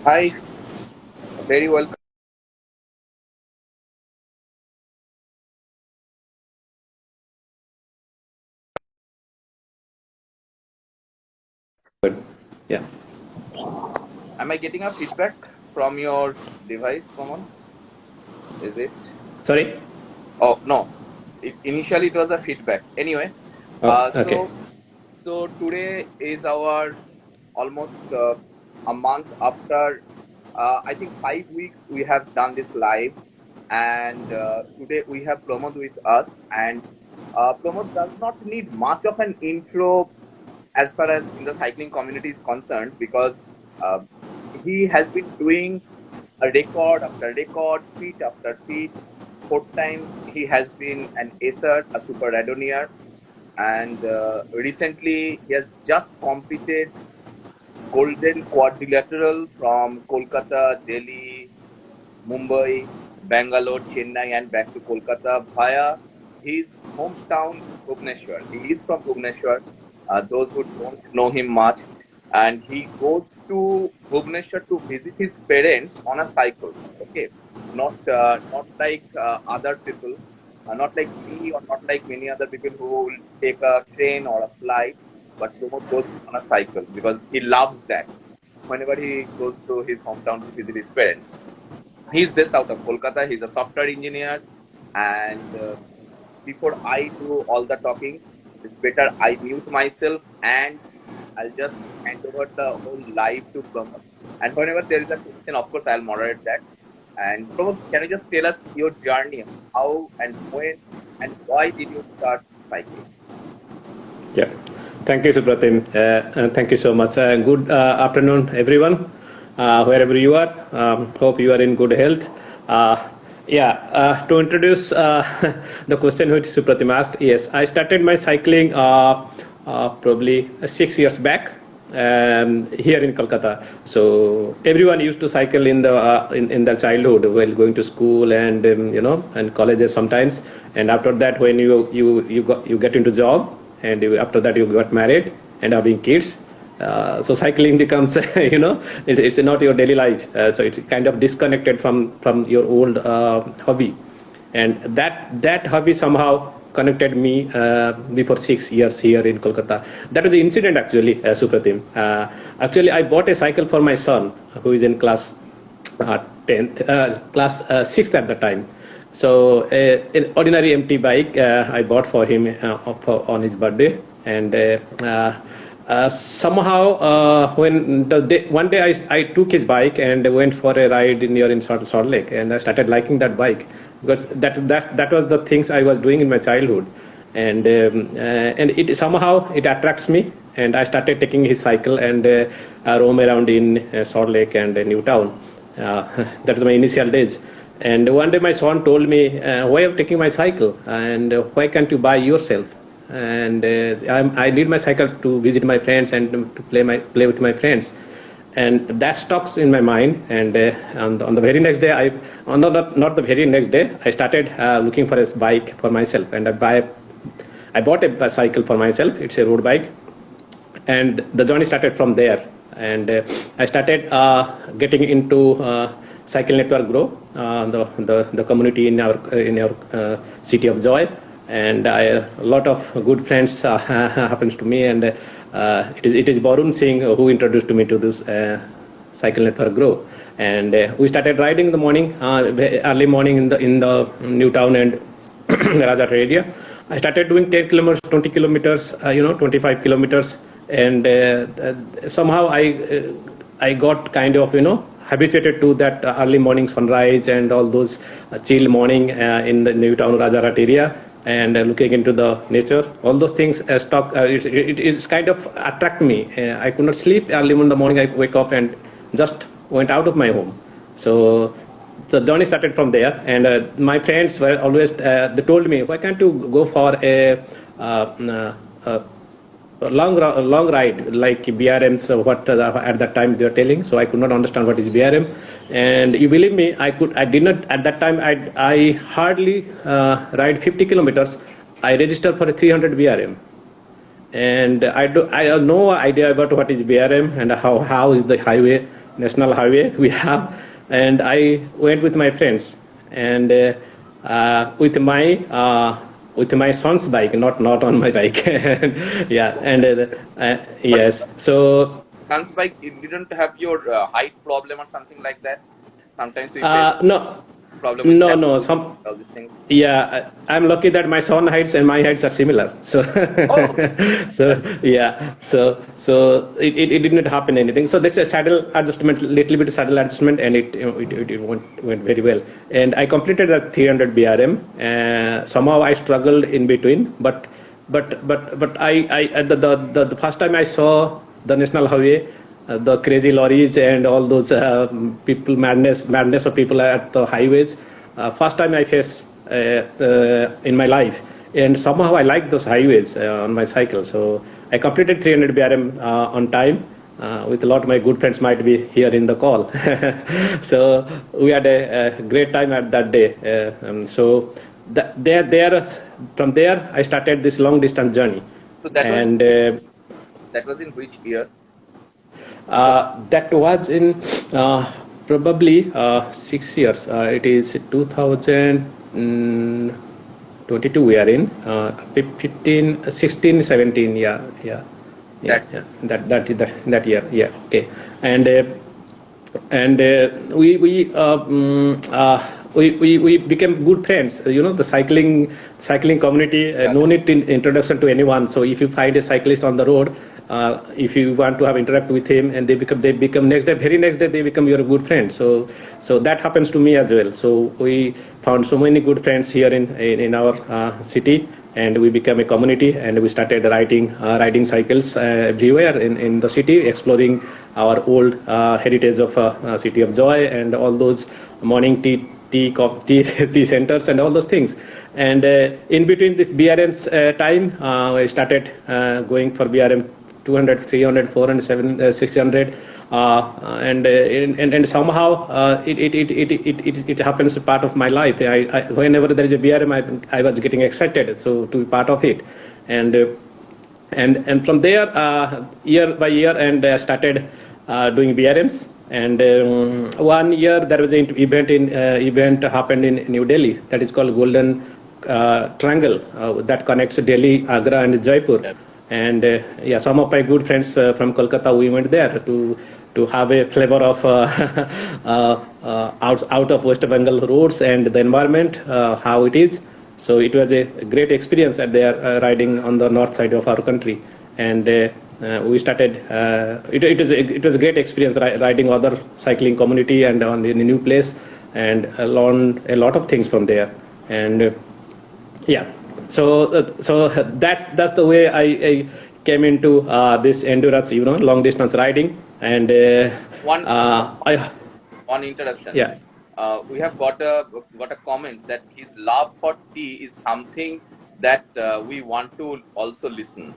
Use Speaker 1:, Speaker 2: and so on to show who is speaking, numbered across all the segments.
Speaker 1: Hi, very welcome.
Speaker 2: Good. Yeah.
Speaker 1: Am I getting a feedback from your device, Pramod? Is it?
Speaker 2: Sorry.
Speaker 1: Oh no, initially it was a feedback. Anyway,
Speaker 2: Oh,
Speaker 1: uh,
Speaker 2: okay.
Speaker 1: so so today is our almost a month after. I think 5 weeks we have done this live, and today we have Pramod with us. And Pramod does not need much of an intro as far as in the cycling community is concerned because uh, he has been doing a record after record, feat after feat. 4 times he has been an acer, a super radonier, and recently he has just completed Golden Quadrilateral from Kolkata, Delhi, Mumbai, Bangalore, Chennai, and back to Kolkata via his hometown Bhubaneswar. He is from Bhubaneswar. Those who don't know him much, and he goes to Bhubaneswar to visit his parents on a cycle. Okay, not like other people, not like me or not like many other people who will take a train or a flight. But Pramod goes on a cycle because he loves that. Whenever he goes to his hometown to visit his parents, he's based out of Kolkata. He's a software engineer. And before I do all the talking, it's better I mute myself and I'll just hand over the whole live to Pramod. And whenever there is a question, of course, I'll moderate that. And Pramod, can you just tell us your journey? How and when and why did you start cycling?
Speaker 2: Yeah. Thank you, Supratim. Thank you so much. Good afternoon, everyone, wherever you are. Hope you are in good health. To introduce the question which Supratim asked, yes, I started my cycling probably 6 years back. Here in Kolkata. So everyone used to cycle in the in their childhood while going to school and and colleges sometimes. And after that, when you get into job and after that you got married and having kids. So cycling becomes it's not your daily life. So it's kind of disconnected from your old hobby, and that hobby somehow connected me before 6 years here in Kolkata. That was the incident actually, Supratim. Actually, I bought a cycle for my son who is in class 10th, class 6th at the time. So an ordinary empty bike I bought for him on his birthday, and somehow when one day I took his bike and went for a ride near in Salt Lake, and I started liking that bike because that was the things I was doing in my childhood, and it somehow it attracts me, and I started taking his cycle and roam around in Salt Lake and Newtown. That was my initial days. And one day my son told me, why are you taking my cycle? And why can't you buy yourself? And I need my cycle to visit my friends and to play with my friends. And that stuck in my mind. And on the very next day, not the very next day, I started looking for a bike for myself. And I bought a bicycle for myself. It's a road bike, and the journey started from there. And I started getting into cycle network grow, the community in our city of joy. And a lot of good friends happens to me, and it is Barun Singh who introduced me to this cycle network grow. And we started riding in the morning, early morning in the Newtown and Rajat area. I started doing 10 kilometers, 20 kilometers, 25 kilometers, and somehow I got kind of habituated to that early morning sunrise and all those chill morning in the Newtown Rajarat area, and looking into the nature. All those things it is kind of attract me. I could not sleep early in the morning. I wake up and just went out of my home. So the journey started from there, and my friends were always they told me, why can't you go for uh, uh, a long ride like BRMs, what at that time they were telling. So I could not understand what is BRM. And you believe me, I did not at that time. I hardly ride 50 kilometers. I registered for a 300 BRM, and I have no idea about what is BRM and how is the highway. national highway we have, and I went with my friends, and with my son's bike, not on my bike. Yeah, and
Speaker 1: But
Speaker 2: yes, so
Speaker 1: son's bike, it didn't have your height problem or something like that. Sometimes we face
Speaker 2: no,
Speaker 1: problem with
Speaker 2: no,
Speaker 1: sap,
Speaker 2: no. Some
Speaker 1: all these things.
Speaker 2: Yeah, I'm lucky that my son heights and my heights are similar. So,
Speaker 1: Oh,
Speaker 2: so
Speaker 1: that's
Speaker 2: yeah, so it did not happen anything. So that's a saddle adjustment, little bit of saddle adjustment, and it went very well. And I completed that 300 BRM. Somehow I struggled in between, but the first time I saw the national highway, the crazy lorries and all those people madness of people at the highways. First time I faced in my life, and somehow I like those highways on my cycle. So I completed 300 BRM on time. With a lot of my good friends might be here in the call. So we had a great time at that day. So from there I started this long distance journey,
Speaker 1: so that was
Speaker 2: and
Speaker 1: that was in which year? So
Speaker 2: that was in probably 6 years. It is 2022 we are in, 15, 16, 17. Yeah, yeah, yeah,
Speaker 1: that's
Speaker 2: yeah. That year. Yeah, okay. And we became good friends. The cycling community.
Speaker 1: yeah,
Speaker 2: No need in introduction to anyone. So if you find a cyclist on the road, if you want to have interact with him, and they become very next day they become your good friend. So that happens to me as well. So we found so many good friends here in our city, and we became a community, and we started riding cycles everywhere in the city, exploring our old heritage of city of joy and all those morning tea centers and all those things. And in between this BRM's time, I started going for BRM 200, 300, 400, 700, 600. And somehow it happens part of my life. Whenever there is a BRM, I was getting excited so to be part of it, and from there year by year, and started doing BRMs. And 1 year there was an event happened in New Delhi, that is called Golden Triangle, that connects Delhi, Agra, and Jaipur.
Speaker 1: yeah.
Speaker 2: And yeah, some of my good friends from Kolkata, we went there to have a flavor of out of West Bengal roads and the environment, how it is. So it was a great experience at there, riding on the north side of our country. And we started. It was a great experience riding other cycling community and on in a new place, and learned a lot of things from there. And yeah, so that's the way I came into this endurance, long distance riding. And
Speaker 1: One
Speaker 2: I
Speaker 1: one interruption.
Speaker 2: yeah.
Speaker 1: We have got a comment that his love for tea is something that we want to also listen.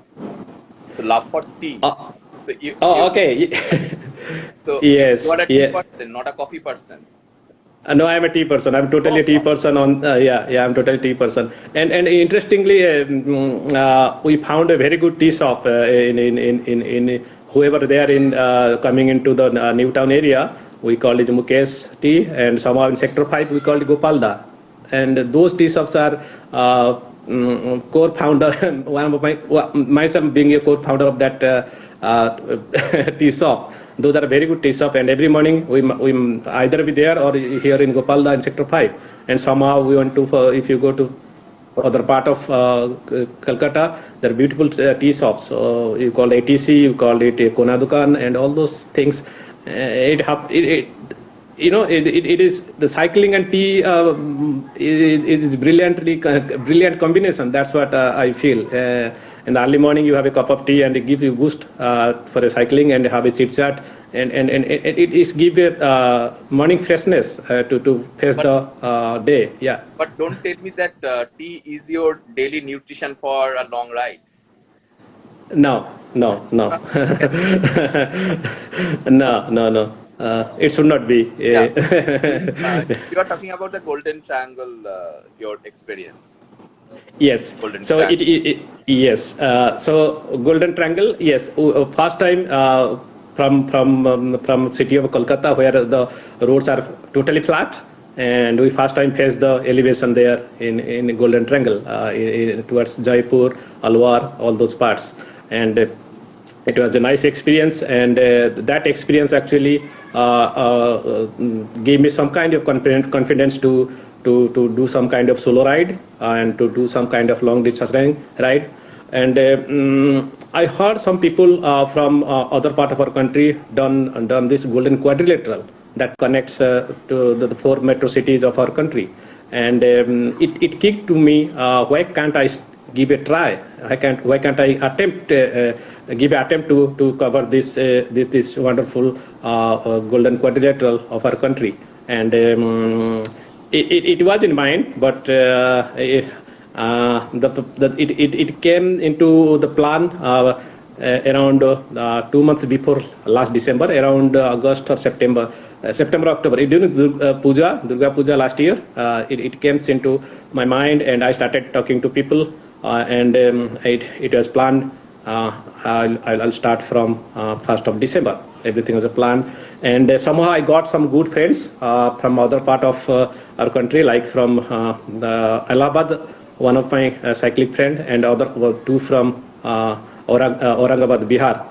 Speaker 1: So love for tea.
Speaker 2: Uh,
Speaker 1: So you
Speaker 2: oh, okay.
Speaker 1: so you
Speaker 2: Yes,
Speaker 1: are a tea
Speaker 2: yeah.
Speaker 1: person, not a coffee person.
Speaker 2: No, I'm a tea person. I'm totally
Speaker 1: Oh,
Speaker 2: a tea person. Yeah, I'm totally tea person. And interestingly, we found a very good tea shop in whoever they are in coming into the Newtown area. We call it Mukesh Tea, and somehow in Sector 5 we call it Gopalda. And those tea shops are core founder. One of myself being a core founder of that tea shop. Those are very good tea shop, and every morning we either be there or here in Gopalda in Sector 5. And somehow we want to, if you go to other part of Kolkata, there are beautiful tea shops. You call it ATC, you call it Kona Dukan, and all those things. It is the cycling and tea is brilliant combination. That's what I feel. In the early morning, you have a cup of tea, and it gives you boost for a cycling, and have a chit chat, and it is give you morning freshness to face
Speaker 1: But
Speaker 2: the day. Yeah.
Speaker 1: but don't tell me that tea is your daily nutrition for a long ride.
Speaker 2: No, no, no,
Speaker 1: Okay.
Speaker 2: no. It should not be.
Speaker 1: Yeah. You are talking about the Golden Triangle, your experience.
Speaker 2: Yes.
Speaker 1: Golden
Speaker 2: So
Speaker 1: Triangle.
Speaker 2: yes. So Golden Triangle. Yes. First time. from city of Kolkata, where the roads are totally flat, and we first time faced the elevation there in Golden Triangle, towards Jaipur, Alwar, all those parts, and it was a nice experience, and that experience actually gave me some kind of confidence to do some kind of solo ride and to do some kind of long distance ride. And I heard some people from other part of our country done this Golden Quadrilateral that connects to the four metro cities of our country, and it kicked to me, why can't I give a try? Why can't I attempt give an attempt to cover this wonderful Golden Quadrilateral of our country? And it was in mind, but it came into the plan around 2 months before last December, around August or September, October. During Durga Puja last year, it came into my mind, and I started talking to people, and it was planned. I'll start from 1st of December. Everything was a plan, and somehow I got some good friends from other part of our country, like from Allahabad, one of my cycling friend, and two from Aurangabad, Bihar.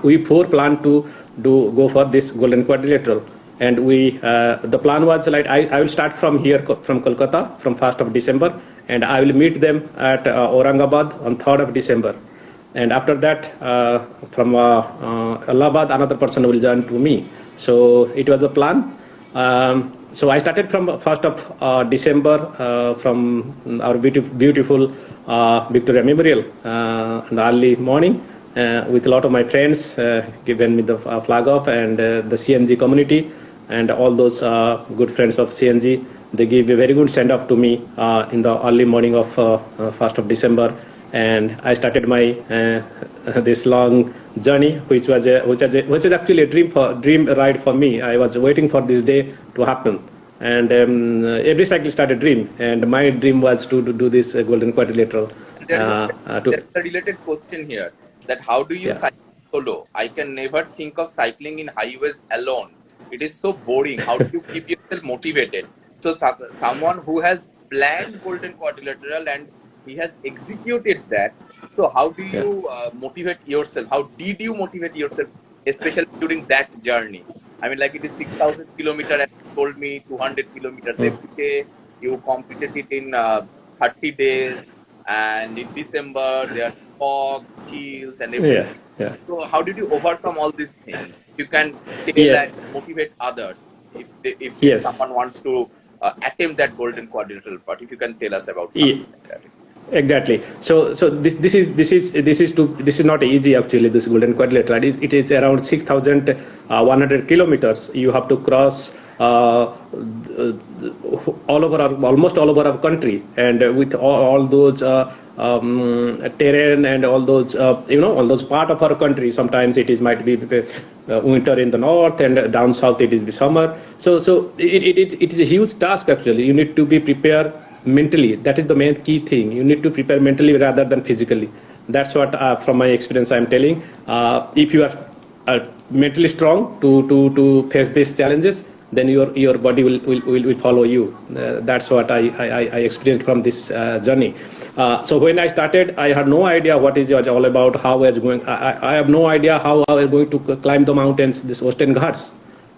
Speaker 2: We four planned to go for this Golden Quadrilateral, and the plan was like I will start from here, from Kolkata, from 1st of December, and I will meet them at Aurangabad on 3rd of December. And after that, from Allahabad, another person will join to me. So it was a plan. So I started from 1st of December from our beautiful Victoria Memorial in the early morning, with a lot of my friends, given me the flag off, and the CNG community and all those good friends of CNG. They gave a very good send off to me in the early morning of 1st of December. And I started my this long journey, which was actually a dream ride for me. I was waiting for this day to happen, and every cycle started a dream, and my dream was to do this Golden Quadrilateral.
Speaker 1: There's a related question here: that how do you cycle solo? I can never think of cycling in highways alone. It is so boring. How do you keep yourself motivated? So someone who has planned Golden Quadrilateral and he has executed that. So how do you motivate yourself? How did you motivate yourself, especially during that journey? I mean, like, it is 6,000 kilometers, as you told me, 200 kilometers every day. You completed it in 30 days, and in December there are fog, chills, and everything. So how did you overcome all these things? You can tell and motivate others if someone wants to attempt that Golden Quadrilateral part. If you can tell us about something like that.
Speaker 2: Exactly. So this is not easy actually. This Golden Quadrilateral it is around 6,100 kilometers. You have to cross almost all over our country, and with all those terrain and all those all those part of our country. Sometimes it might be winter in the north, and down south it is the summer. So it is a huge task actually. You need to be prepared mentally. That is the main key thing. You need to prepare mentally rather than physically. That's what from my experience I'm telling. If you are mentally strong to face these challenges, then your body will follow you. That's what I experienced from this journey. So when I started, I had no idea what is it all about, how I was going. I have no idea how I was going to climb the mountains, this Western Ghats.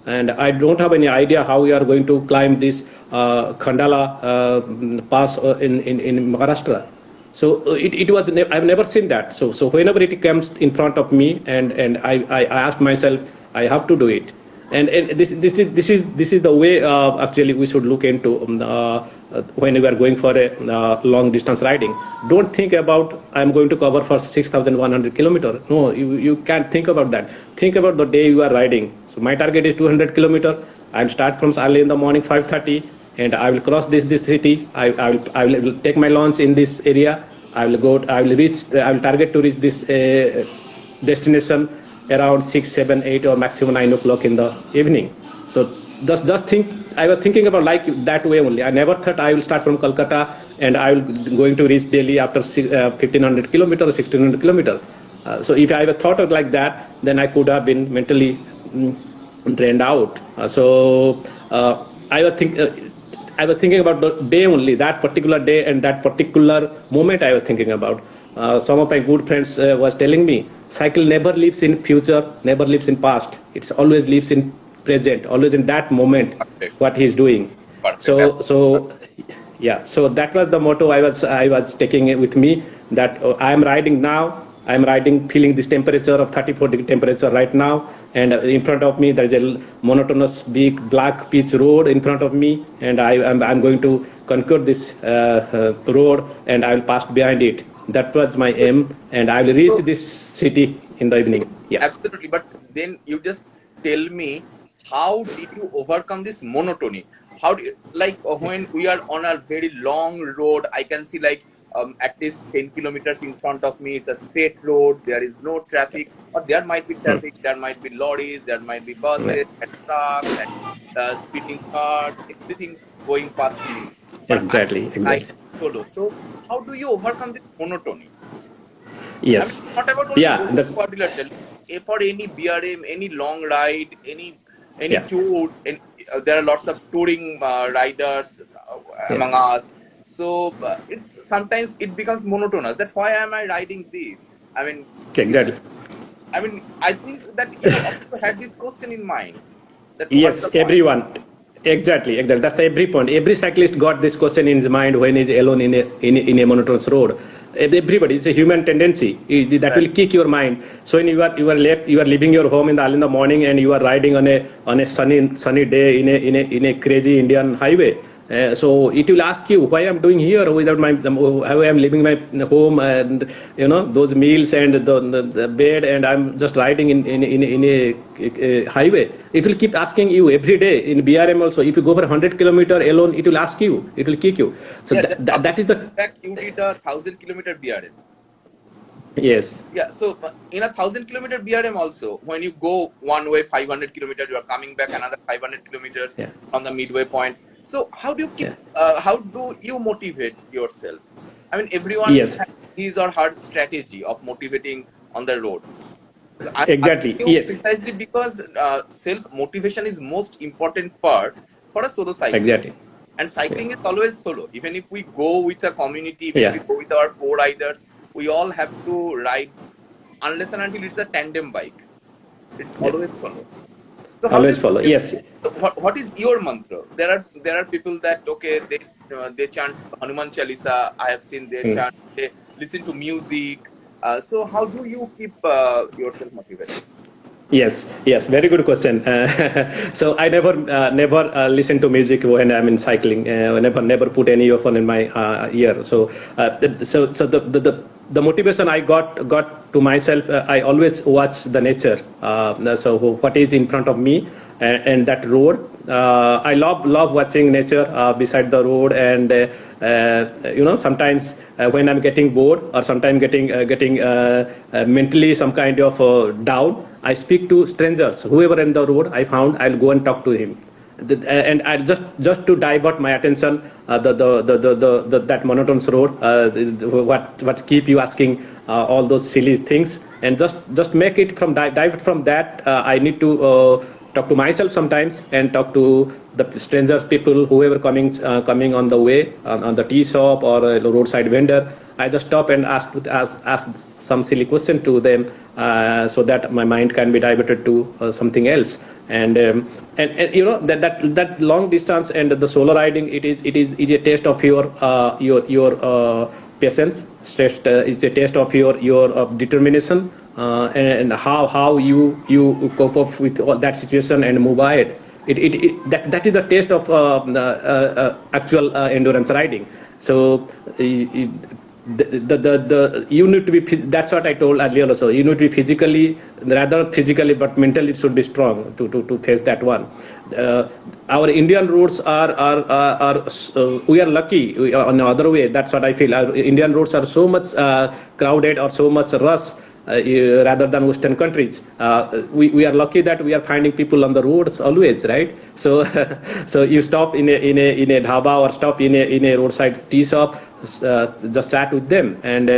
Speaker 2: And I don't have any idea how we are going to climb this Khandala pass in Maharashtra. So it was I've never seen that. So whenever it comes in front of me, and I asked myself, I have to do it. And this is the way actually we should look into when we are going for a long distance riding. Don't think about I'm going to cover for 6,100 kilometers. No, you can't think about that. Think about the day you are riding. So my target is 200 kilometers. I'll start from early in the morning 5:30, and I will cross this city. I will take my lunch in this area. I will target to reach this destination around 6, 7, 8 or maximum 9 o'clock in the evening. So just think, I was thinking about like that way only. I never thought I will start from Kolkata and I will going to reach Delhi after 1,500 kilometers or 1,600 kilometers. So if I ever thought of like that, then I could have been mentally drained out. I was think. I was thinking about the day only, that particular day and that particular moment I was thinking about. Some of my good friends was telling me, cycle never lives in future, never lives in past. It's always lives in present, always in that moment,
Speaker 1: Perfect.
Speaker 2: what he's doing.
Speaker 1: Perfect.
Speaker 2: So yeah. So that was the motto I was taking it with me. That I am riding now. I am riding, feeling this temperature of 34-degree temperature right now, and in front of me there is a monotonous big black pitch road in front of me, and I'm going to conquer this road, and I will pass behind it. That was my aim, and I will reach
Speaker 1: So,
Speaker 2: this city in the evening. Yeah.
Speaker 1: absolutely. But then you just tell me, how did you overcome this monotony? How do you, like when we are on a very long road, I can see like at least 10 kilometers in front of me, it's a straight road, there is no traffic, or there might be
Speaker 2: Hmm.
Speaker 1: traffic, there might be lorries, there might be
Speaker 2: Yeah.
Speaker 1: buses and trucks and speeding cars, everything going past me. But I
Speaker 2: Exactly.
Speaker 1: ride
Speaker 2: Exactly.
Speaker 1: solo. So how do you overcome this monotony? I mean,
Speaker 2: Yes.
Speaker 1: not about only
Speaker 2: Yeah.
Speaker 1: Golden
Speaker 2: That's
Speaker 1: Quadrilateral. For any BRM, any long ride, any
Speaker 2: yeah.
Speaker 1: tour, and there are lots of touring riders
Speaker 2: Yeah.
Speaker 1: among us. So it's sometimes it becomes monotonous. That why am I riding this? I mean, you,
Speaker 2: Exactly.
Speaker 1: I think that you also had this question in mind. That what's
Speaker 2: Yes,
Speaker 1: the point?
Speaker 2: everyone. Exactly, exactly. That's the every point. Every cyclist got this question in his mind when he's alone in a monotonous road. Everybody, it's a human tendency that
Speaker 1: Right.
Speaker 2: will kick your mind. So when you are leaving your home in the early in the morning and you are riding on a sunny day in a crazy Indian highway. So it will ask you why I'm doing here without how I'm leaving my home and those meals and the bed, and I'm just riding in a highway. It will keep asking you every day in BRM also. If you go for 100 kilometer alone, it will ask you. It will kick you. So
Speaker 1: Yeah, just
Speaker 2: that is the
Speaker 1: back you did a 1,000 kilometer BRM.
Speaker 2: yes,
Speaker 1: Yeah, so in a 1,000 kilometer BRM also, when you go one way 500 kilometers, you are coming back another 500 kilometers
Speaker 2: yeah,
Speaker 1: on the midway point. So how do you
Speaker 2: yeah,
Speaker 1: keep? How do you motivate yourself? I mean, everyone
Speaker 2: yes,
Speaker 1: has his or her strategy of motivating on the road. I'm asking
Speaker 2: exactly,
Speaker 1: you
Speaker 2: yes,
Speaker 1: precisely because self motivation is most important part for a solo cyclist.
Speaker 2: exactly,
Speaker 1: And
Speaker 2: yeah,
Speaker 1: cycling is always solo. Even if we go with a community, even if
Speaker 2: yeah,
Speaker 1: we go with our co-riders, we all have to ride unless and until it's a tandem bike. It's
Speaker 2: yeah.
Speaker 1: always solo. So how do
Speaker 2: Always
Speaker 1: you
Speaker 2: follow.
Speaker 1: keep,
Speaker 2: Yes,
Speaker 1: so what is your mantra? There are people that okay they chant Hanuman Chalisa. I have seen they
Speaker 2: mm.
Speaker 1: chant, they listen to music. So how do you keep yourself motivated?
Speaker 2: Yes, yes, very good question. So I never listen to music when I'm in cycling. Never put any earphone in my ear. So the motivation I got to myself. I always watch the nature. So what is in front of me and that road. I love watching nature beside the road, and sometimes when I'm getting bored or sometimes getting mentally some kind of down, I speak to strangers, whoever in the road I found. I'll go and talk to him, and I just to divert my attention, that monotonous road, what keep you asking all those silly things, and just make it from divert from that. I need to talk to myself sometimes and talk to the strangers, people, whoever coming on the way, on the tea shop or a roadside vendor. I just stop and ask some silly question to them, so that my mind can be diverted to something else. And that long distance and the solo riding, it is a test of your patience. It's a test of your determination, and how you cope up with all that situation and move ahead. That is the test of actual endurance riding. So the you need to be, that's what I told earlier also, you need to be physically, rather physically but mentally, it should be strong to face that one. Our Indian roads are we are lucky on the other way. That's what I feel. Our Indian roads are so much crowded or so much rush, rather than Western countries. We are lucky that we are finding people on the roads always, right? So so you stop in a dhaba or stop in a roadside tea shop, just chat with them, and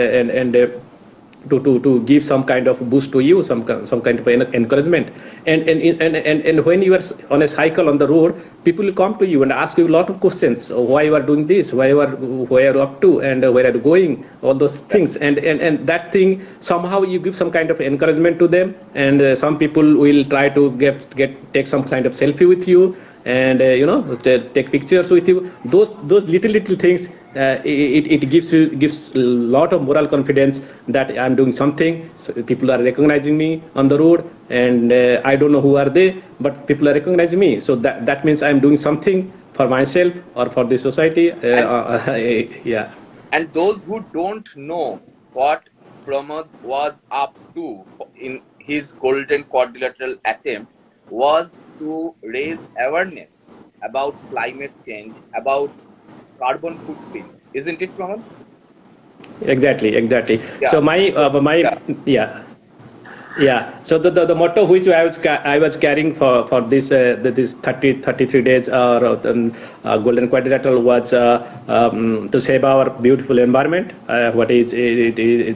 Speaker 2: to give some kind of boost to you, some kind of encouragement. And when you are on a cycle on the road, people will come to you and ask you a lot of questions. Why you are doing this? Where are you up to? And where are you going? All those things. And that thing, somehow you give some kind of encouragement to them. And some people will try to take some kind of selfie with you, and take pictures with you. Those little things, it gives a lot of moral confidence that I'm doing something. So people are recognizing me on the road, and I don't know who are they, but people are recognizing me. So that means I'm doing something for myself or for the society. Yeah.
Speaker 1: And those who don't know what Pramod was up to in his Golden Quadrilateral attempt was to raise awareness about climate change, about carbon footprint. Isn't it, Pramod?
Speaker 2: Exactly.
Speaker 1: Yeah.
Speaker 2: So my
Speaker 1: Yeah.
Speaker 2: yeah. Yeah. So the motto which I was carrying for this this 33 days Golden Quadrilateral was to save our beautiful environment. What is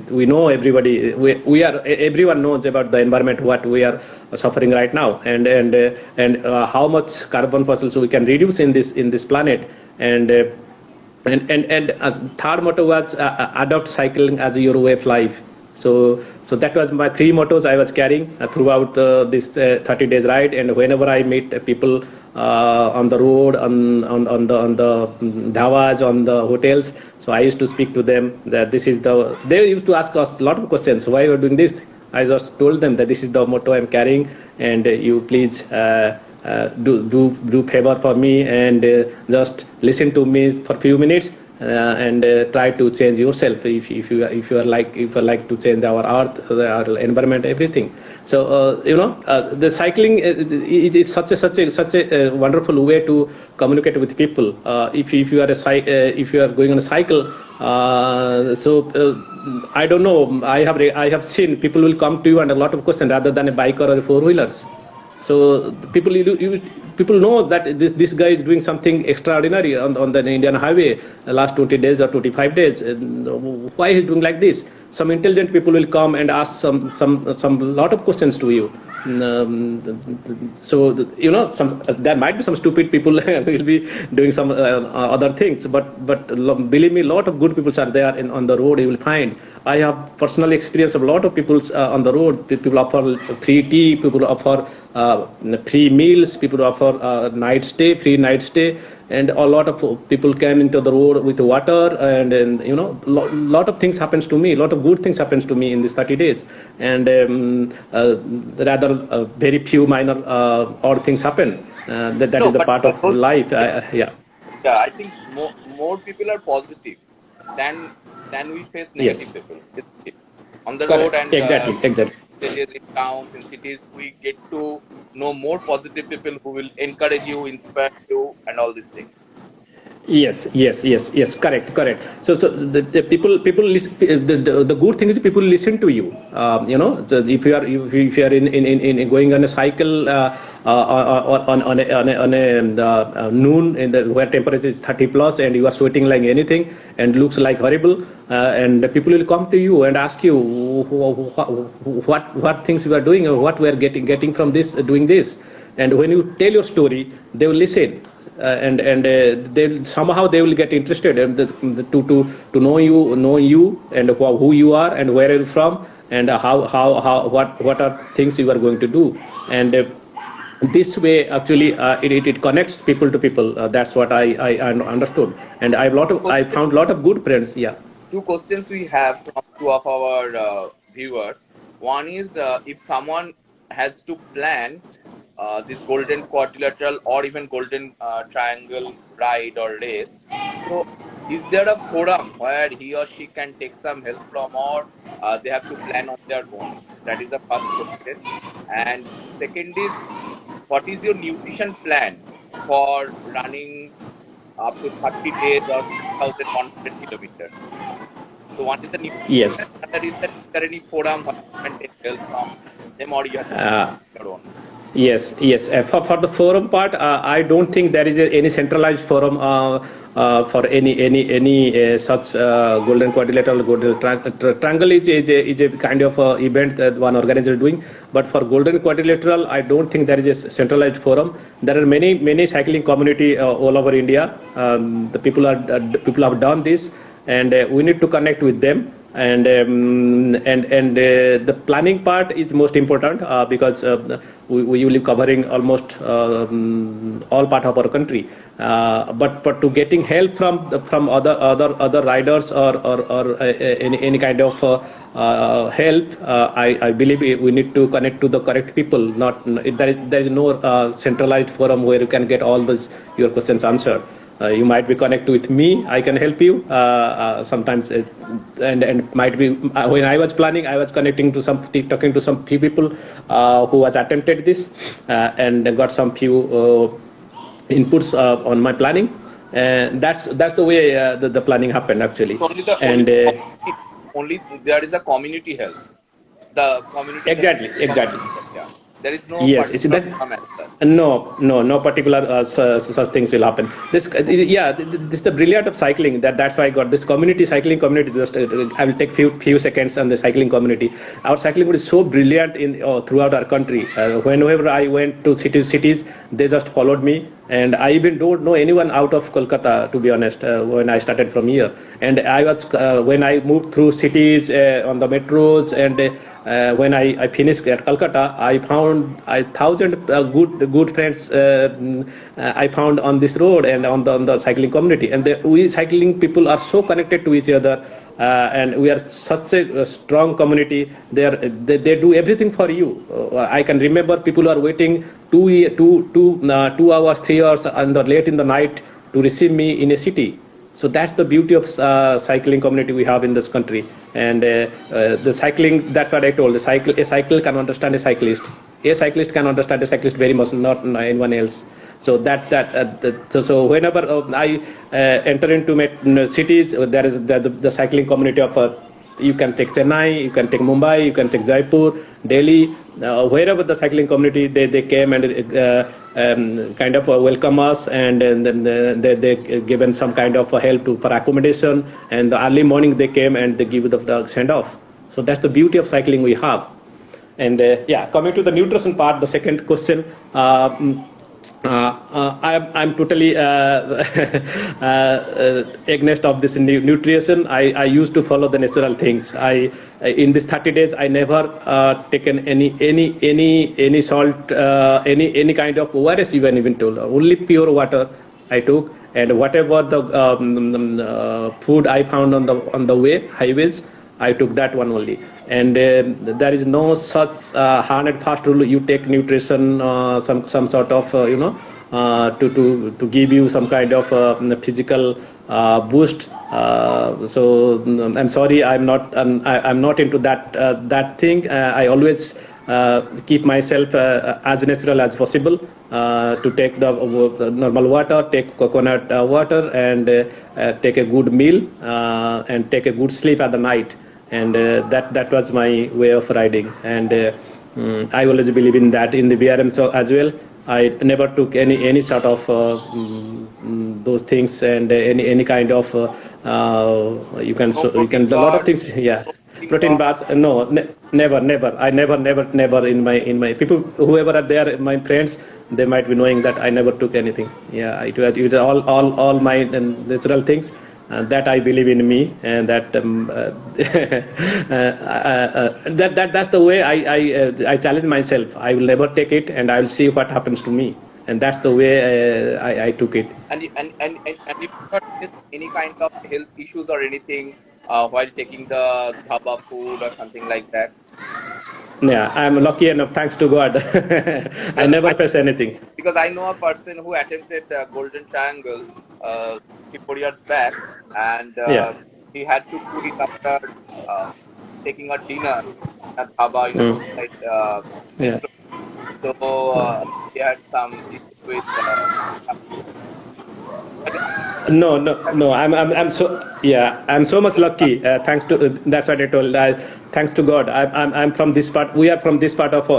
Speaker 2: we know everyone knows about the environment, what we are suffering right now, and how much carbon fossils we can reduce in this planet. And as third motto was adopt cycling as your way of life. So that was my three mottos I was carrying throughout this 30 days ride. And whenever I meet people on the road, on the dhavas, on the hotels, so I used to speak to them that they used to ask us a lot of questions. Why you are doing this? I just told them that this is the motto I'm carrying, and you please do favor for me, and just listen to me for a few minutes, and try to change yourself if you are like to change our earth, our environment, everything. So the cycling is such a wonderful way to communicate with people. If you are if you are going on a cycle, I don't know. I have seen people will come to you and a lot of questions rather than a biker or a four wheelers. So people know that this guy is doing something extraordinary on the Indian highway last 20 days or 25 days. Why he's doing like this? Some intelligent people will come and ask some lot of questions to you. So there might be some stupid people will be doing some other things, but believe me, a lot of good people are there on the road. You will find. I have personally experienced a lot of people on the road. People offer free tea, people offer free meals, people offer free night stay, and a lot of people came into the road with water, and lot of things happens to me. A lot of good things happens to me in these 30 days, and rather very few minor odd things happen. That
Speaker 1: No,
Speaker 2: is the
Speaker 1: but
Speaker 2: part of
Speaker 1: those,
Speaker 2: life. Yeah.
Speaker 1: yeah, I think more people are positive than we face negative
Speaker 2: Yes.
Speaker 1: people, isn't it? On the road
Speaker 2: Correct.
Speaker 1: and
Speaker 2: Exactly.
Speaker 1: villages, in towns, in cities, we get to know more positive people who will encourage you, inspire you, and all these things.
Speaker 2: Yes. Correct. So the people listen, the good thing is people listen to you. If you are in going on a cycle on a noon where temperature is 30 plus and you are sweating like anything and looks like horrible, and the people will come to you and ask you what things you are doing, or what we are getting from this doing this. And when you tell your story, they will listen, and they somehow they will get interested, and to know you and who you are and where you're from, and how what are things you are going to do. And this way actually it connects people to people. That's what I understood, and I found a lot of good friends. Yeah.
Speaker 1: Two questions we have from two of our viewers. One is if someone has to plan this Golden Quadrilateral or even Golden Triangle ride or race, so is there a forum where he or she can take some help from, or they have to plan on their own? That is the first question. And second is, what is your nutrition plan for running up to 30 days or 6,100 kilometers? So one is the nutrition,
Speaker 2: Yes.
Speaker 1: another is that is there any forum where you can take help from them, or you have to
Speaker 2: uh,
Speaker 1: your own?
Speaker 2: Yes, yes. For the forum part, I don't think there is any centralized forum for any such golden quadrilateral, triangle is a kind of event that one organizer is doing. But for golden quadrilateral, I don't think there is a centralized forum. There are many cycling community all over India. The people have done this, and we need to connect with them. And the planning part is most important because we will be covering almost all part of our country. But to getting help from other riders or any kind of help, I believe we need to connect to the correct people. Not there is no centralized forum where you can get all this your questions answered. You might be connected with me. I can help you sometimes, and might be when I was planning, I was connecting to talking to some few people who has attempted this and got some few inputs on my planning. And that's the way the planning happened actually.
Speaker 1: Only the
Speaker 2: And
Speaker 1: only there is a community help. The community help.
Speaker 2: exactly.
Speaker 1: Yeah. There is no
Speaker 2: Yes, it's
Speaker 1: particular
Speaker 2: that.
Speaker 1: forum as such.
Speaker 2: No particular such things will happen. This is the brilliant of cycling. That's why I got this community, cycling community. Just I will take few seconds on the cycling community. Our cycling community is so brilliant in throughout our country. Whenever I went to cities, they just followed me, and I even don't know anyone out of Kolkata, to be honest. When I started from here, and I was when I moved through cities on the metros and. When I finished at Kolkata, I found 1,000 good friends I found on this road and on the cycling community. And we cycling people are so connected to each other, and we are such a strong community. They do everything for you. I can remember people are waiting 2 hours, 3 hours, and late in the night to receive me in a city. So that's the beauty of cycling community we have in this country. And the cycling, that's what I told. A cycle can understand a cyclist. A cyclist can understand a cyclist very much, not anyone else. So so whenever I enter into cities, there is the cycling community of. You can take Chennai, you can take Mumbai, you can take Jaipur, Delhi, wherever the cycling community they came and kind of welcome us, and then they given some kind of help for accommodation, and the early morning they came and they give the send off. So that's the beauty of cycling we have. And coming to the nutrition part, the second question. I'm totally against of this nutrition. I used to follow the natural things. In these 30 days I never taken any salt, any kind of ORS even told. Only pure water I took, and whatever the food I found on the highways, I took that one only. And there is no such hard and fast rule. You take nutrition, some sort of to give you some kind of physical boost. So I'm sorry, I'm not into that thing. I always keep myself as natural as possible. To take the normal water, take coconut water, and take a good meal, and take a good sleep at the night. And that was my way of riding. And I always believe in that. In the BRM so as well, I never took any sort of those things, and any kind of you can a lot of things. Yeah, protein bars. No, never. I never in my people, whoever are there, my friends, they might be knowing that I never took anything. Yeah, it was all my natural things. That I believe in me, and that that's the way I challenge myself. I will never take it, and I will see what happens to me, and that's the way I took it.
Speaker 1: And you not face any kind of health issues or anything while taking the dhaba food or something like that?
Speaker 2: Yeah, I'm lucky enough, thanks to God. I
Speaker 1: Because
Speaker 2: never face anything.
Speaker 1: because I know a person who attempted Golden Triangle 3 4 years back, and
Speaker 2: Yeah.
Speaker 1: he had to quit after taking a dinner at dhaba in a
Speaker 2: Mm.
Speaker 1: roadside
Speaker 2: Yeah.
Speaker 1: restaurant. So he had some issues with.
Speaker 2: No. I'm so yeah. I'm so much lucky. Thanks to that's what I told. Thanks to God. I'm from this part. We are from this part of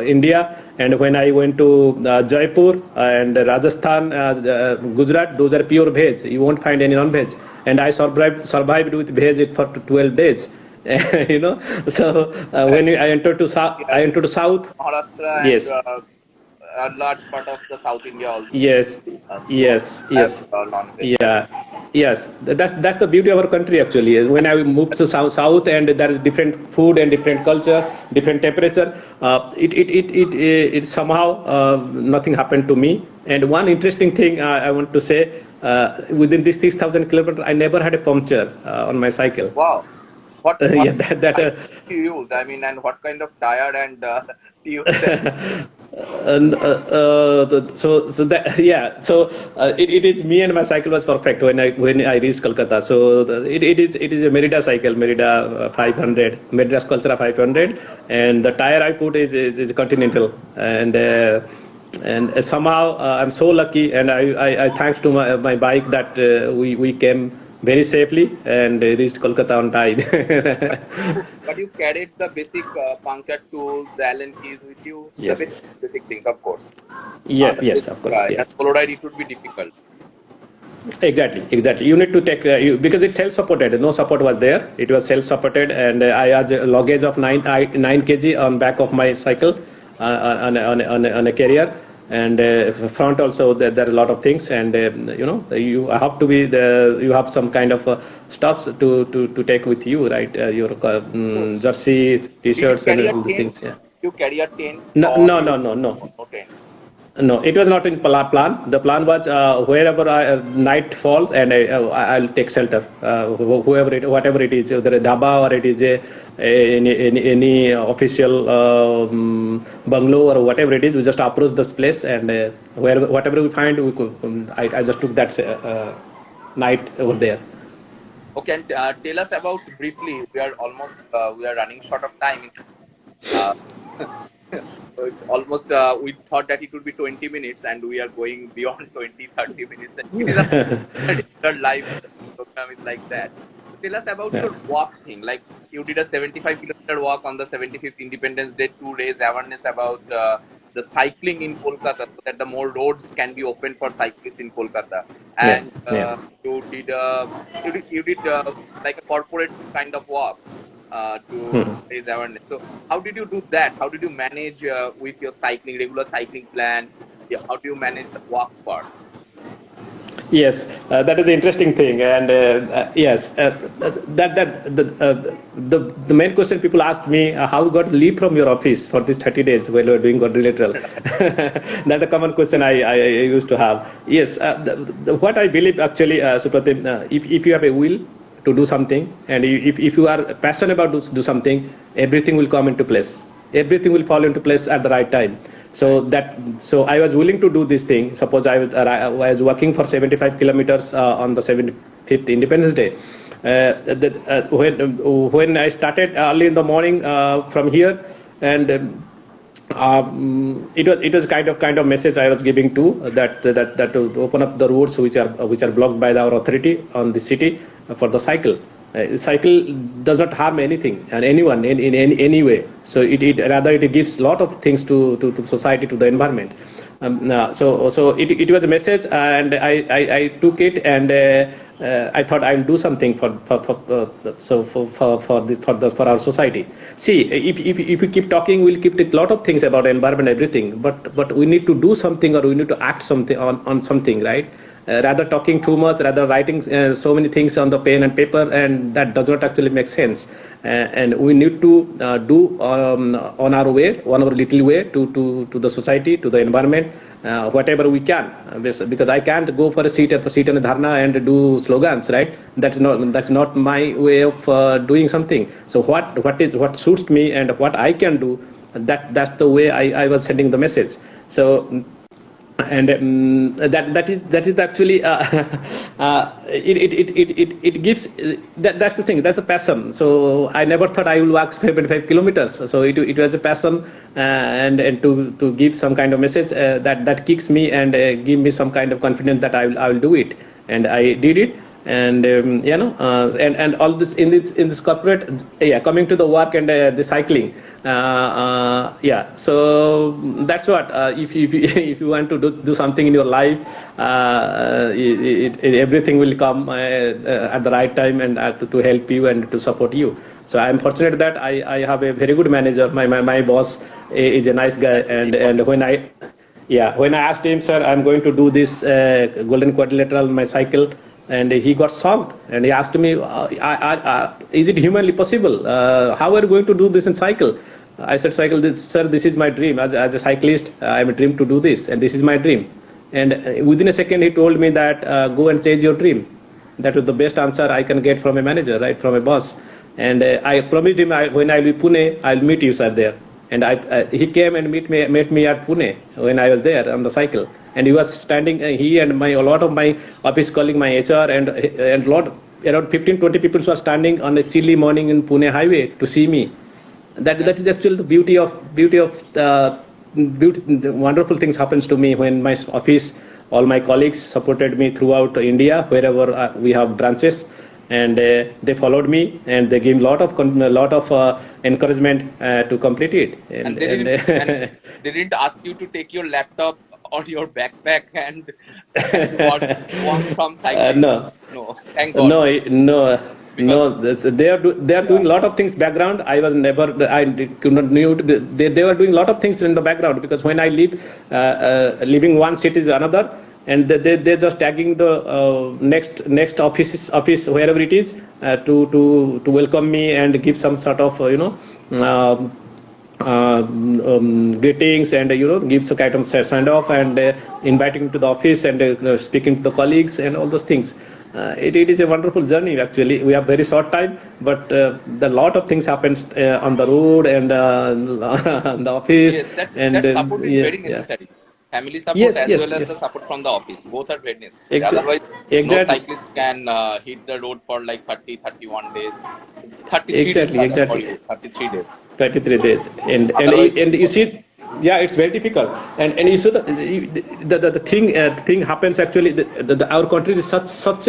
Speaker 2: India. And when I went to Jaipur and Rajasthan, Gujarat, those are pure veg. You won't find any non-veg. And I survived with veg for 12 days. You know. So
Speaker 1: Right.
Speaker 2: when I entered to
Speaker 1: Yeah,
Speaker 2: I entered to south.
Speaker 1: Maharashtra and
Speaker 2: Yes.
Speaker 1: a large part of the South India also
Speaker 2: Yes,
Speaker 1: don't
Speaker 2: yes,
Speaker 1: have
Speaker 2: yes,
Speaker 1: non-veg. Yes.
Speaker 2: yeah, yes. That's the beauty of our country actually. When I moved to south and there is different food and different culture, different temperature. It somehow nothing happened to me. And one interesting thing I want to say, within this 6,000 kilometers, I never had a puncture on my cycle.
Speaker 1: Wow. What
Speaker 2: Yeah, that
Speaker 1: type do you use? I mean, and what kind of tire and tubes that
Speaker 2: and so that yeah it is me, and my cycle was perfect when I reached Kolkata. So it is a Merida cycle, Merida 500, Merida Sculptra 500, and the tire I put is Continental, and somehow I'm so lucky, and I thanks to my bike that we came very safely and reached Kolkata on time.
Speaker 1: but you carried the basic puncture tools, the Allen keys with you, the
Speaker 2: Yes,
Speaker 1: basic things, of course.
Speaker 2: yes,
Speaker 1: The
Speaker 2: yes,
Speaker 1: basic,
Speaker 2: of course,
Speaker 1: in a
Speaker 2: yes.
Speaker 1: solo ride, it would be difficult.
Speaker 2: Exactly. You need to take because it's self-supported. No support was there. It was self-supported, and I had a luggage of 9 kg on back of my cycle on a carrier, and front also there are a lot of things, and you have to be you have some kind of stuffs to take with you, right? Your
Speaker 1: So,
Speaker 2: jersey,
Speaker 1: did you
Speaker 2: t-shirts, and
Speaker 1: carry a
Speaker 2: all these
Speaker 1: tent?
Speaker 2: things. Yeah.
Speaker 1: You carry a tent,
Speaker 2: No,
Speaker 1: or
Speaker 2: no, no,
Speaker 1: you
Speaker 2: no, no.
Speaker 1: no tent?
Speaker 2: No, it was not in plan. The plan was wherever night falls, and I'll take shelter. Whatever it is, whether a dhaba or it is any official bungalow or whatever it is, we just approach this place, and whatever we find, we could. I just took that night over there.
Speaker 1: Okay, and tell us about briefly. We are running short of time. Uh, so it's almost we thought that it would be 20 minutes, and we are going beyond 20-30 minutes. It is a regular live program is like that. So tell us about
Speaker 2: Yeah.
Speaker 1: your walk thing. Like you did a 75-kilometer walk on the 75th Independence Day to raise awareness about the cycling in Kolkata, so that the more roads can be open for cyclists in Kolkata.
Speaker 2: Yeah,
Speaker 1: And
Speaker 2: yeah.
Speaker 1: you did like a corporate kind of walk to
Speaker 2: Hmm.
Speaker 1: raise awareness. So how did you do that? How did you manage with your regular cycling plan? Yeah, how do you manage the walk part?
Speaker 2: Yes, that is an interesting thing, and yes, the main question people ask me, how you got leave from your office for these 30 days while you are doing quadrilateral. That's a common question I used to have. Yes, what I believe actually, Supratim, if you have a will to do something, and if you are passionate about do something, everything will come into place. Everything will fall into place at the right time.
Speaker 1: Right.
Speaker 2: So I was willing to do this thing. Suppose I was working for 75 kilometers on the 75th Independence Day. When I started early in the morning from here, and it was kind of message I was giving to that to open up the roads which are blocked by our authority on the city for the cycle. Cycle does not harm anything and anyone in any way. So rather it gives a lot of things to society, to the environment. So it was a message, and I took it, and I thought I will do something for our society. See, if we keep talking, we'll keep a lot of things about environment, everything. But we need to do something, or we need to act something on something, right? Rather talking too much, rather writing so many things on the pen and paper, and that does not actually make sense. And we need to do on our way, on our little way to the society, to the environment, whatever we can. Because I can't go for a seat and a dharna and do slogans, right? That's not my way of doing something. So what suits me and what I can do, that's the way I was sending the message. So and that is actually it gives that's the thing, that's the passion. So I never thought I will walk 75 kilometers. So it was a passion, and to give some kind of message that kicks me and give me some kind of confidence that I will do it. and I did it. And and all this in this corporate, coming to the work and the cycling, so that's what, if you want to do something in your life, everything will come at the right time, and to help you and to support you. So I'm fortunate that I have a very good manager. My boss is a nice guy,
Speaker 1: That's very
Speaker 2: and
Speaker 1: important.
Speaker 2: when I asked him, sir, I'm going to do this Golden Quadrilateral my cycle, and he got shocked, and he asked me, is it humanly possible? How are you going to do this in cycle? I said, sir, this is my dream. As a cyclist, I'm a dream to do this, and this is my dream. And within a second, he told me that, go and chase your dream. That was the best answer I can get from a manager, right, from a boss. And I promised him, when I will be Pune, I'll meet you, sir, there. And he came and met me at Pune when I was there on the cycle. And he was standing, he and a lot of my office colleagues, my HR, and around 15-20 people were standing on a chilly morning in Pune highway to see me. That is actually the beauty of wonderful things happens to me when my office, all my colleagues supported me throughout India, wherever we have branches, and they followed me, and they gave a lot of encouragement to complete it.
Speaker 1: And they didn't ask you to take your laptop or your backpack and walk from cycling.
Speaker 2: No.
Speaker 1: No, thank God.
Speaker 2: No, no,
Speaker 1: Because
Speaker 2: they are doing a lot of things could not knew. They were doing a lot of things in the background, because when I leaving one city to another, and they're just tagging the next office wherever it is, to welcome me and give some sort of greetings, and give some kind of send off, and inviting to the office, and speaking to the colleagues and all those things. It is a wonderful journey. Actually, we have very short time, but the lot of things happens on the road and on the office.
Speaker 1: yes,
Speaker 2: And
Speaker 1: that support is very
Speaker 2: yeah.
Speaker 1: necessary. Family support
Speaker 2: Yes,
Speaker 1: as
Speaker 2: yes,
Speaker 1: well as the
Speaker 2: yes.
Speaker 1: support from the office. Both are very necessary. Otherwise, no
Speaker 2: Exactly,
Speaker 1: cyclist can hit the road for like 30, 31 days. 33 days
Speaker 2: exactly,
Speaker 1: rather for
Speaker 2: exactly.
Speaker 1: you. 33 days.
Speaker 2: 33 days,
Speaker 1: Yes.
Speaker 2: and
Speaker 1: Otherwise,
Speaker 2: you see, yeah, it's very difficult. And you see, the thing happens actually. Our country is such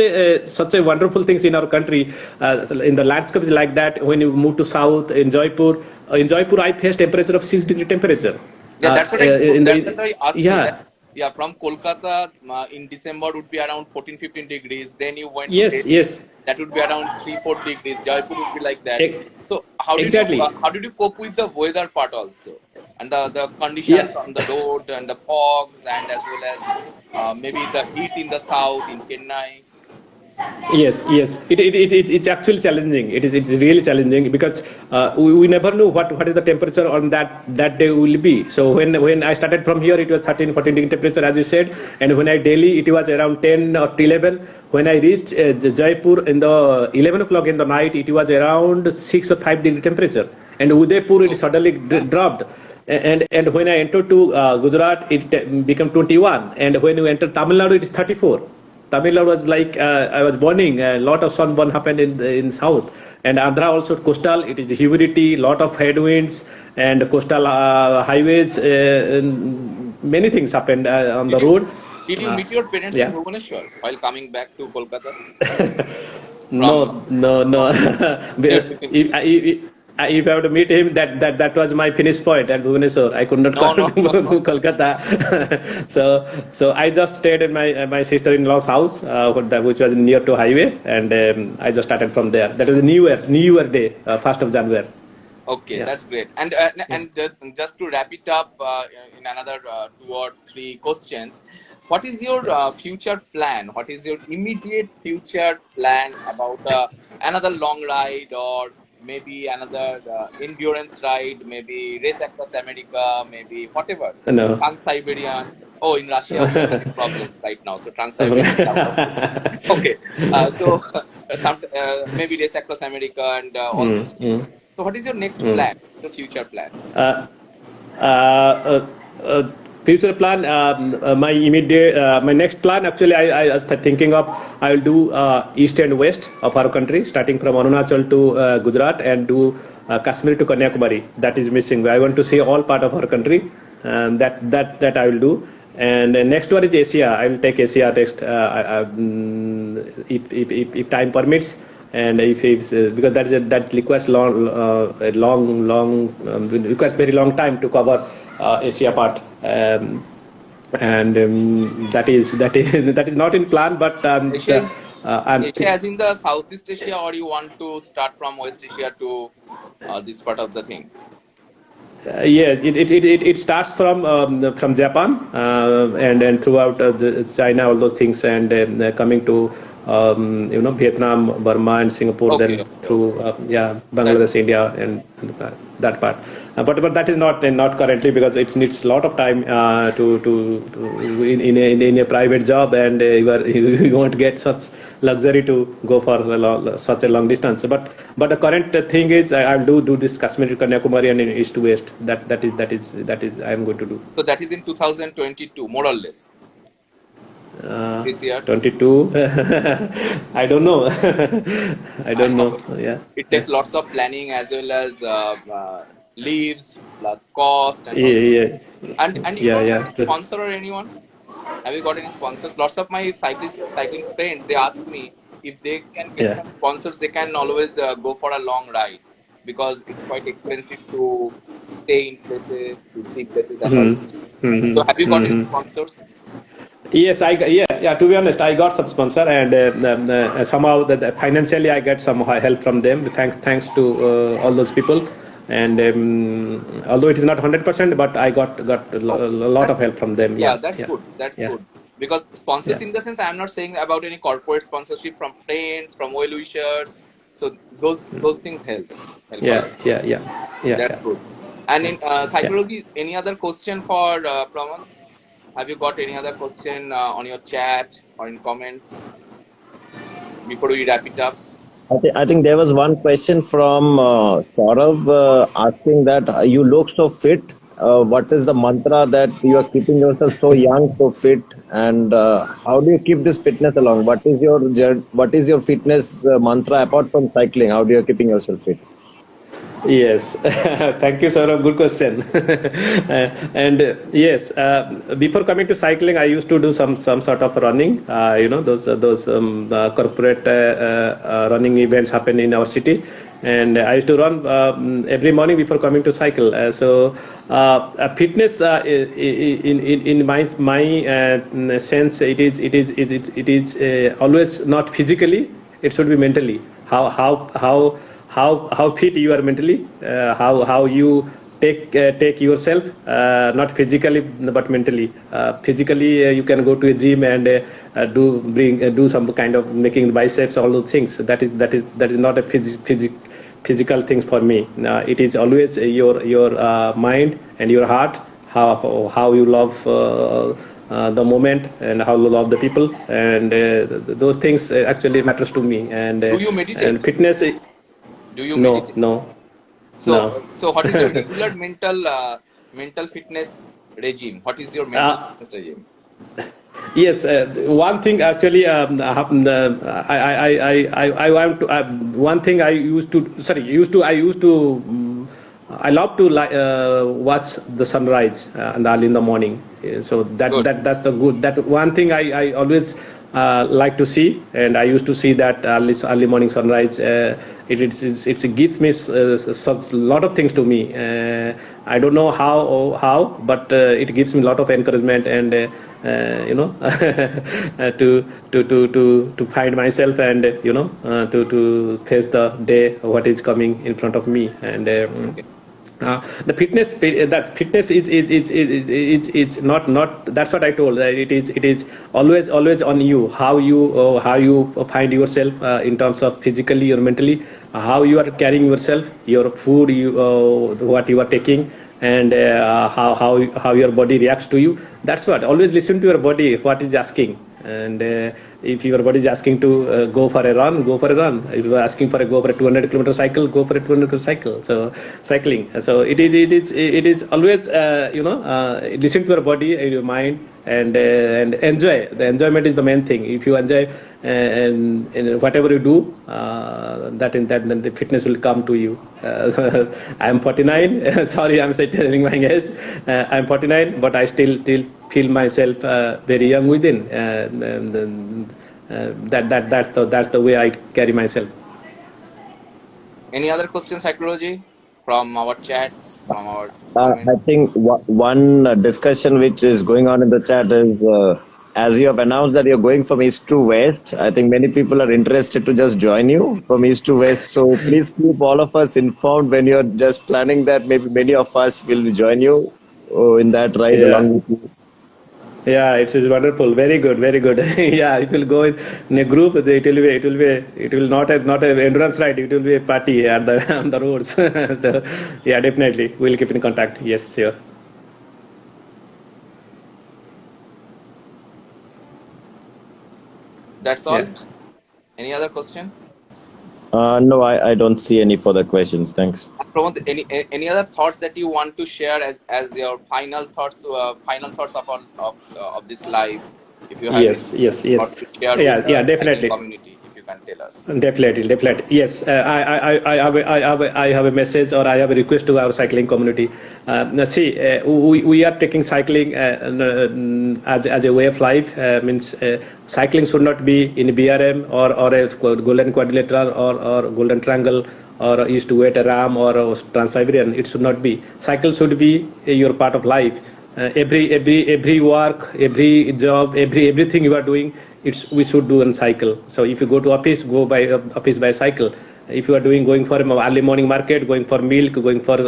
Speaker 2: a wonderful things in our country. In the landscape is like that. When you move to south in Jaipur, I faced temperature of 6 degree temperature.
Speaker 1: yeah, that's what I told.
Speaker 2: In
Speaker 1: That's what
Speaker 2: the
Speaker 1: I asked you. That
Speaker 2: Yeah,
Speaker 1: yeah, from Kolkata in December would be around 14, 15 degrees. Then you went to
Speaker 2: yes,
Speaker 1: Delhi.
Speaker 2: yes,
Speaker 1: That would be around 3, 4 degrees. Jaipur would be like that.
Speaker 2: e-
Speaker 1: So
Speaker 2: exactly.
Speaker 1: how did you cope with the weather part also, and the
Speaker 2: Yeah.
Speaker 1: conditions on the road and the fogs, and as well as maybe the heat in the south in Chennai.
Speaker 2: Yes, yes. It's actually challenging. It's really challenging, because we never know what is the temperature on that day will be. So when I started from here, it was 13, 14 degree temperature, as you said, and when I Delhi, it was around 10 or 11. When I reached Jaipur in the 11 o'clock in the night, it was around 6 or 5 degree temperature, and Udaipur it
Speaker 1: Oh,
Speaker 2: suddenly
Speaker 1: yeah.
Speaker 2: dropped. And when I entered to Gujarat, it became 21, and when you enter Tamil Nadu, it is 34. Tamil Nadu was like, I was burning. A lot of sunburn happened in south, and Andhra also coastal. It is humidity, lot of headwinds, and coastal highways. And many things happened on
Speaker 1: Did
Speaker 2: the
Speaker 1: you
Speaker 2: road.
Speaker 1: did you
Speaker 2: Uh,
Speaker 1: meet your parents in
Speaker 2: yeah.
Speaker 1: Bhubaneswar while coming back to Kolkata from
Speaker 2: No, no, no.
Speaker 1: near to
Speaker 2: If I have to meet him, that was my finish point at Bhubaneswar. I could not
Speaker 1: No,
Speaker 2: come to
Speaker 1: no, no.
Speaker 2: Kolkata. So I just stayed in my sister-in-law's house, which was near to highway, and I just started from there. That was the New Year day, 1st of January.
Speaker 1: Okay,
Speaker 2: Yeah.
Speaker 1: that's great.
Speaker 2: Yeah.
Speaker 1: And just to wrap it up in another 2 or 3 questions, what is your future plan? What is your immediate future plan about another long ride, or maybe another endurance ride, maybe race across America, maybe whatever,
Speaker 2: No.
Speaker 1: Trans-Siberian. Oh, in Russia we are having problems right now, so Trans-Siberian is out of question. Okay, so maybe race across America and all
Speaker 2: Mm,
Speaker 1: those things.
Speaker 2: mm,
Speaker 1: So, what is your next
Speaker 2: mm.
Speaker 1: plan, your future plan?
Speaker 2: Uh, uh, uh, uh, Future plan, my next plan, actually, I was thinking of, I will do east and west of our country, starting from Arunachal to Gujarat, and do Kashmir to Kanyakumari. That is missing. I want to see all part of our country, and that I will do. And next one is Asia. I will take Asia next, if time permits, and if it's because that requires requires very long time to cover Asia part. And that is not in plan, but
Speaker 1: Asia is
Speaker 2: I'm
Speaker 1: Asia as in the Southeast Asia, or you want to start from West Asia to this part of the thing?
Speaker 2: yes, it starts from Japan, and throughout China, all those things, and coming to Vietnam, Burma, and Singapore,
Speaker 1: Okay,
Speaker 2: then
Speaker 1: okay, okay.
Speaker 2: through
Speaker 1: That's
Speaker 2: Bangladesh, India, and that part. But that is not currently, because it needs a lot of time to in a private job, and you won't get such luxury to go for such a long distance. But the current thing is I'll do this Kashmir, Kanyakumari, and in east to west. That is I'm going to do.
Speaker 1: so that is in 2022, more or less. This year.
Speaker 2: 22. I don't know. I
Speaker 1: I
Speaker 2: don't know.
Speaker 1: know
Speaker 2: Yeah.
Speaker 1: it takes lots of planning as well as leaves plus cost and all.
Speaker 2: Yeah.
Speaker 1: And you
Speaker 2: Yeah.
Speaker 1: don't have
Speaker 2: Yeah.
Speaker 1: any sponsor or anyone? Have you got any sponsors? Lots of my cycling friends, they ask me if they can get
Speaker 2: Yeah.
Speaker 1: some sponsors. They can always go for a long ride because it's quite expensive to stay in places, to see places and all. So have you got any sponsors?
Speaker 2: Yes, yeah. To be honest, I got some sponsor, and somehow that financially I get some help from them. Thanks to all those people, and although it is not 100%, but I got a
Speaker 1: Okay,
Speaker 2: lot of help from them.
Speaker 1: yeah,
Speaker 2: Yeah,
Speaker 1: that's
Speaker 2: yeah,
Speaker 1: good. That's
Speaker 2: yeah,
Speaker 1: good. Because sponsors
Speaker 2: yeah,
Speaker 1: in the sense, I'm not saying about any corporate sponsorship from friends, from well wishers. So those things help a
Speaker 2: yeah,
Speaker 1: lot.
Speaker 2: yeah, yeah, yeah,
Speaker 1: That's
Speaker 2: yeah,
Speaker 1: good. And
Speaker 2: yeah,
Speaker 1: in
Speaker 2: yeah.
Speaker 1: psychology, any other question for Pramod? Have you got any other question on your chat or in comments before we wrap it up?
Speaker 3: I think there was one question from Saurav asking that you look so fit. What is the mantra that you are keeping yourself so young, so fit, and how do you keep this fitness along? What is your fitness mantra apart from cycling? How do you keeping yourself fit?
Speaker 2: Yes, thank you, sir. A good question. And yes, before coming to cycling, I used to do some sort of running. Those corporate running events happen in our city, and I used to run every morning before coming to cycle. Fitness, in my sense, it is always not physically. It should be mentally. How fit you are mentally, how you take yourself, not physically but mentally. Physically, you can go to a gym and do some kind of making biceps, all those things. That is not a physical things for me. It is always your mind and your heart, how you love the moment, and how you love the people, and those things actually matters to me. and
Speaker 1: Do
Speaker 2: uh,
Speaker 1: you
Speaker 2: and
Speaker 1: meditate?
Speaker 2: fitness,
Speaker 1: Do you
Speaker 2: no,
Speaker 1: meditate?
Speaker 2: no,
Speaker 1: So,
Speaker 2: no.
Speaker 1: what is your regular mental fitness regime? What is your mental
Speaker 2: uh,
Speaker 1: fitness regime?
Speaker 2: Yes, one thing actually happened. I want to. One thing I used to. Sorry, I used to. I love to watch the sunrise and early in the morning. So
Speaker 1: Good.
Speaker 2: that's the good. That one thing I always like to see, and I used to see that early morning sunrise. It gives me such lot of things to me. I don't know how, but it gives me a lot of encouragement, and to find myself, and to face the day what is coming in front of me. And
Speaker 1: Okay.
Speaker 2: the fitness, that fitness is not that's what I told. It is always on you, how you find yourself, in terms of physically or mentally, how you are carrying yourself, your food, what you are taking, and how your body reacts to you. That's what, always listen to your body, what is asking. And if your body is asking to go for a run, go for a run. If you are asking for go for a 200-kilometer cycle, go for a 200-kilometer cycle. So cycling, so it is always listen to your body and your mind, and enjoy. The enjoyment is the main thing. If you enjoy, and whatever you do, then the fitness will come to you. I am 49. Sorry, I'm telling my age. I'm 49, but I still feel myself very young within. That's the way I carry myself.
Speaker 1: Any other questions, psychology, from our chats, from our
Speaker 3: I
Speaker 1: comments?
Speaker 3: think one discussion which is going on in the chat is as you have announced that you're going from east to west. I think many people are interested to just join you from east to west. So please keep all of us informed when you're just planning that. Maybe many of us will join you in that ride
Speaker 2: Yeah.
Speaker 3: along with you.
Speaker 2: Yeah, it is wonderful. Very good, very good. Yeah, it will go in a group. It will not a endurance ride. It will be a party at the on the roads. So, yeah, definitely, we'll keep in contact. Yes, sure.
Speaker 1: That's
Speaker 2: Yeah.
Speaker 1: all. Any other question?
Speaker 3: No, I don't see any further questions. Thanks.
Speaker 1: Pramod, any other thoughts that you want to share as your final thoughts of of this live? If you have any
Speaker 2: Yes, yes, yes.
Speaker 1: thoughts to share with
Speaker 2: Yeah, yeah,
Speaker 1: the cycling
Speaker 2: definitely.
Speaker 1: community, if you can tell us.
Speaker 2: Definitely, definitely. Yes, I have a message or I have a request to our cycling community. Now see, we are taking cycling as a way of life. Means cycling should not be in BRM or a Golden Quadrilateral or Golden Triangle or East to West Ram or Trans-Siberian. It should not be. Cycle should be your part of life. Every work, every job, everything you are doing, we should do on cycle. So if you go to office, go by office by cycle. If you are going for early morning market, going for milk, going for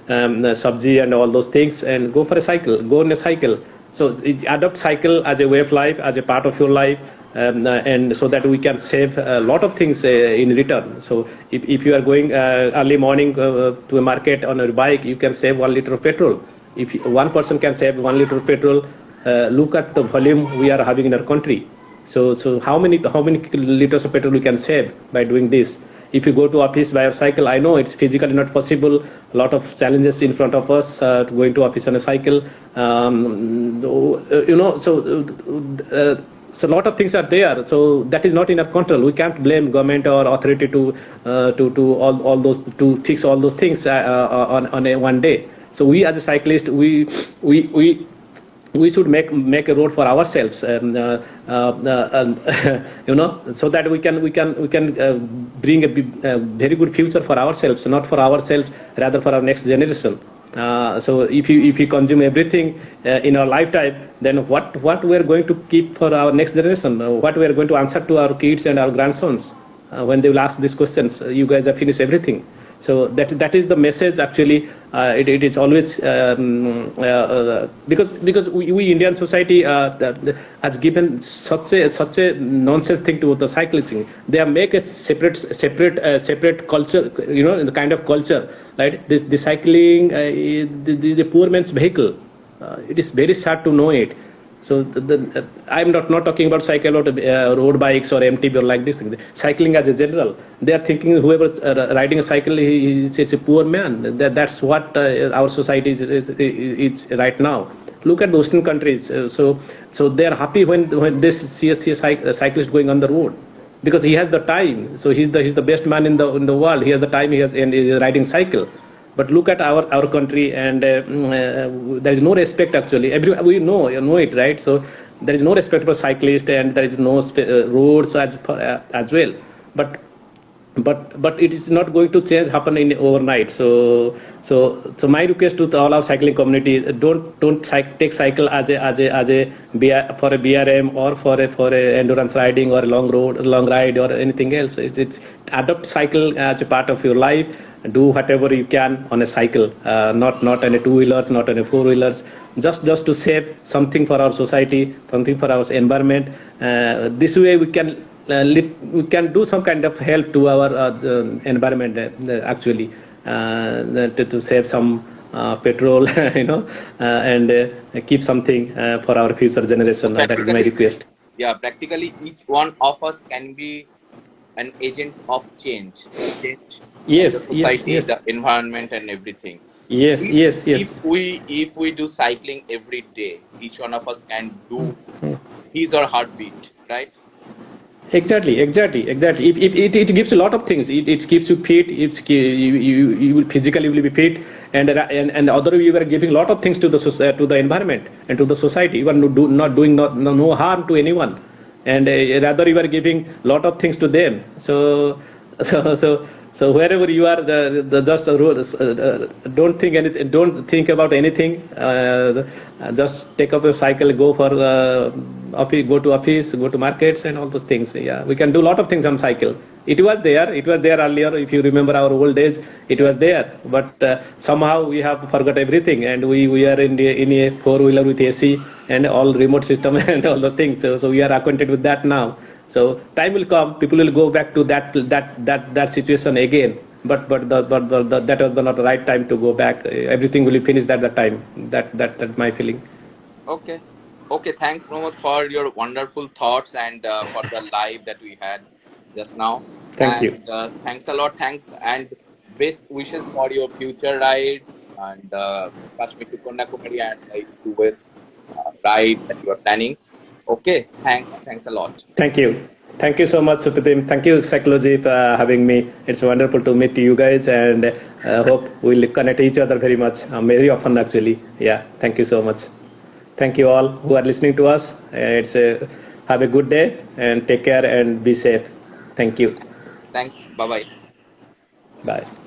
Speaker 2: sabji and all those things, and go for a cycle, go on a cycle. So adopt cycle as a way of life, as a part of your life. And so that we can save a lot of things in return. So if you are going early morning to a market on a bike, you can save 1 liter of petrol. If one person can save 1 liter of petrol, look at the volume we are having in our country. So how many liters of petrol we can save by doing this? If you go to office by a cycle, I know it's physically not possible. A lot of challenges in front of us going to office on a cycle. So a lot of things are there. So that is not in our control. We can't blame government or authority to all those to fix all those things on a one day. So we as a cyclist, we should make a road for ourselves, so that we can bring a very good future for ourselves, not for ourselves, rather for our next generation. So if you consume everything in our lifetime, then what we are going to keep for our next generation? What we are going to answer to our kids and our grandsons when they will ask these questions? You guys have finished everything. So that is the message actually. It is always because we Indian society has given such a nonsense thing to the cycling. They have make a separate culture, the kind of culture, right? The cycling, the poor man's vehicle. It is very sad to know it. So I'm not talking about cycle or road bikes or MTB or like this. Cycling as a general, they are thinking whoever riding a cycle, it's a poor man. That's what our society is right now. Look at the Western countries. So they are happy when they see a cyclist going on the road, because he has the time. So he's the best man in the world. He has the time. And he is riding cycle. But look at our country, and there is no respect actually. We know it, right? So there is no respect for cyclists, and there is no roads as well. But it is not going to happen in overnight. So my request to all our cycling community: don't take cycle as a for a BRM or for a endurance riding or a long ride or anything else. It's adopt cycle as a part of your life. Do whatever you can on a cycle, not on a two-wheelers, not on a four-wheelers, just to save something for our society, something for our environment. This way we can do some kind of help to our environment actually, to save some petrol, and keep something for our future generation. That is my request.
Speaker 1: Practically each one of us can be an agent of change in the
Speaker 2: Yes, yes,
Speaker 1: society,
Speaker 2: yes,
Speaker 1: the environment, and everything.
Speaker 2: yes,
Speaker 1: If
Speaker 2: yes, yes.
Speaker 1: if we do cycling every day, each one of us can do his or her bit, right?
Speaker 2: Exactly. It gives a lot of things. It keeps you fit. You will physically will be fit, and other you are giving a lot of things to the to the environment and to the society. You are not doing no harm to anyone, and rather you are giving a lot of things to them. So so wherever you are, just don't think anything. Don't think about anything. Just take up your cycle, go for office, go to office, go to markets, and all those things. Yeah, we can do a lot of things on cycle. It was there. It was there earlier. If you remember our old days, it was
Speaker 1: Yes.
Speaker 2: there. But somehow we have forgot everything, and we are in a four wheeler with AC and all remote system and all those things. So we are acquainted with that now. So time will come. People will go back to that situation again. But that was not the right time to go back. Everything will be finished at that time. That my feeling.
Speaker 1: Okay. Okay. Thanks, Pramod, for your wonderful thoughts and for the live that we had just now.
Speaker 2: Thank you.
Speaker 1: And thanks a lot. Thanks and best wishes for your future rides and Kashmir to Kanyakumari and East to West ride that you are planning. Okay. Thanks. Thanks a lot.
Speaker 2: Thank you. Thank you so much, Supratim. Thank you, Psychology, for having me. It's wonderful to meet you guys, and hope we'll connect each other very often, actually. Yeah. Thank you so much. Thank you all who are listening to us. Have a good day and take care and be safe. Thank you.
Speaker 1: Thanks. Bye bye.
Speaker 2: Bye.